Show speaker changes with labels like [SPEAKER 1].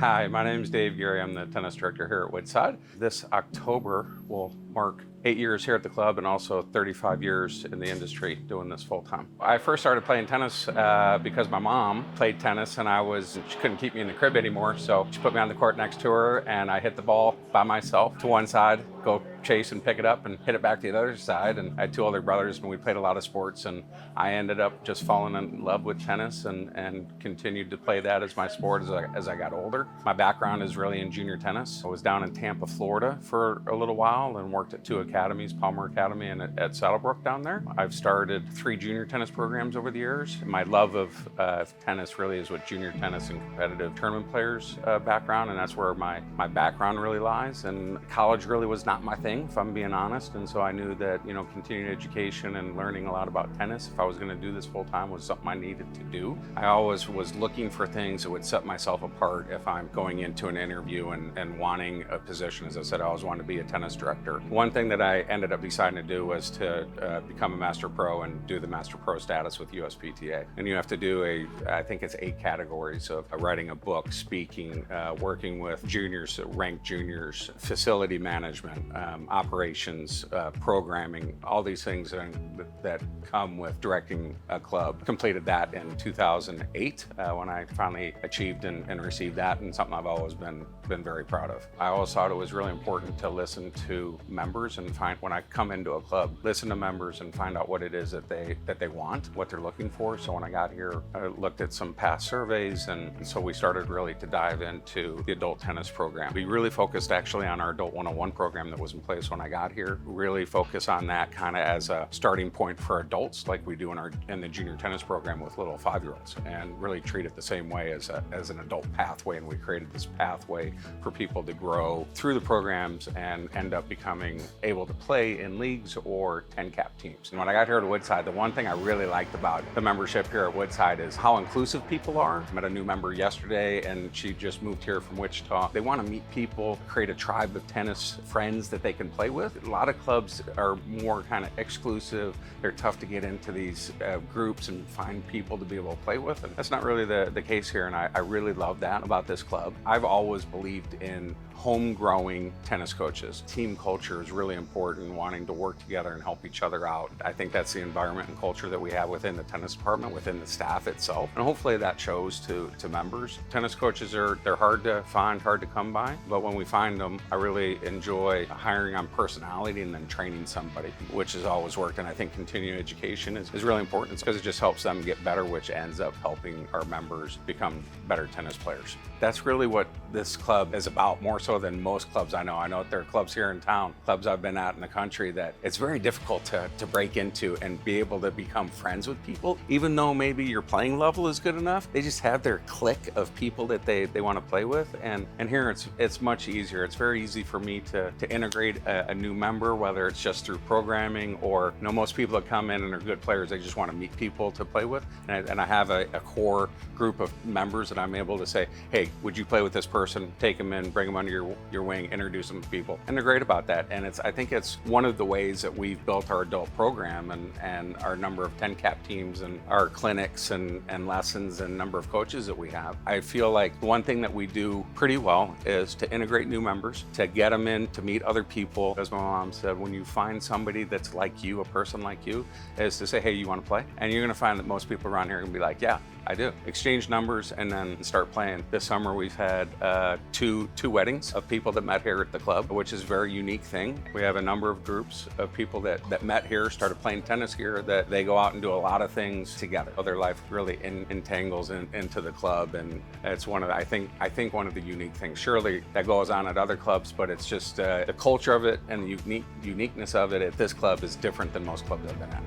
[SPEAKER 1] Hi, my name is Dave Geary. I'm the tennis director here at Woodside. This October will mark 8 years here at the club and also 35 years in the industry doing this full time. I first started playing tennis because my mom played tennis and she couldn't keep me in the crib anymore, so she put me on the court next to her and I hit the ball by myself to one side, go chase and pick it up and hit it back to the other side. And I had two older brothers and we played a lot of sports, and I ended up just falling in love with tennis and continued to play that as my sport as I got older. My background is really in junior tennis. I was down in Tampa, Florida for a little while and worked at two academies, Palmer Academy and at Saddlebrook down there. I've started 3 junior tennis programs over the years. My love of tennis really is with junior tennis and competitive tournament players background, and that's where my background really lies. And college really was not my thing, if I'm being honest, and so I knew that continuing education and learning a lot about tennis, if I was going to do this full time, was something I needed to do. I always was looking for things that would set myself apart if I'm going into an interview and wanting a position. As I said, I always wanted to be a tennis director. One thing that I ended up deciding to do was to become a Master Pro and do the Master Pro status with USPTA. And you have to do I think it's 8 categories of writing a book, speaking, working with juniors, ranked juniors, facility management, operations, programming, all these things that come with directing a club. Completed that in 2008 when I finally achieved and received that, and something I've always been very proud of. I always thought it was really important to listen to members and find, when I come into a club, listen to members and find out what it is that they want, what they're looking for. So when I got here, I looked at some past surveys, and so we started really to dive into the adult tennis program. We really focused actually on our Adult 101 program that was in place when I got here. Really focus on that kind of as a starting point for adults, like we do in the junior tennis program with little 5-year-olds, and really treat it the same way as an adult pathway. And we created this pathway for people to grow through the programs and end up becoming able to play in leagues or 10-cap teams. And when I got here at Woodside, the one thing I really liked about the membership here at Woodside is how inclusive people are. I met a new member yesterday and she just moved here from Wichita. They want to meet people, create a tribe of tennis friends that they can play with. A lot of clubs are more kind of exclusive. They're tough to get into these groups and find people to be able to play with. And that's not really the case here, and I really love that about this club. I've always believed in home-growing tennis coaches. Team culture is really important, wanting to work together and help each other out. I think that's the environment and culture that we have within the tennis department, within the staff itself, and hopefully that shows to members. Tennis coaches they're hard to find, hard to come by, but when we find them, I really enjoy hiring on personality and then training somebody, which has always worked. And I think continuing education is really important because it just helps them get better, which ends up helping our members become better tennis players. That's really what this club is about, more so than most clubs I know. I know that there are clubs here in town, clubs I've been at in the country, that it's very difficult to break into and be able to become friends with people. Even though maybe your playing level is good enough, they just have their clique of people that they want to play with. And here it's much easier. It's very easy for me to integrate a new member, whether it's just through programming or, most people that come in and are good players, they just want to meet people to play with. And I have a core group of members that I'm able to say, hey, would you play with this person? Take them in, bring them under your wing, introduce them to people. And they're great about that. And I think it's one of the ways that we've built our adult program and our number of 10-cap teams and our clinics and lessons and number of coaches that we have. I feel like one thing that we do pretty well is to integrate new members, to get them in, to meet other people. As my mom said, when you find somebody that's like you, a person like you, is to say, hey, you want to play? And you're going to find that most people around here are going to be like, yeah, I do. Exchange numbers and then start playing. This summer we've had two weddings of people that met here at the club, which is a very unique thing. We have a number of groups of people that met here, started playing tennis here, that they go out and do a lot of things together. Their life really entangles into the club, and it's one of the, I think one of the unique things. Surely that goes on at other clubs, but it's just the culture of it and the uniqueness of it at this club is different than most clubs I've been at.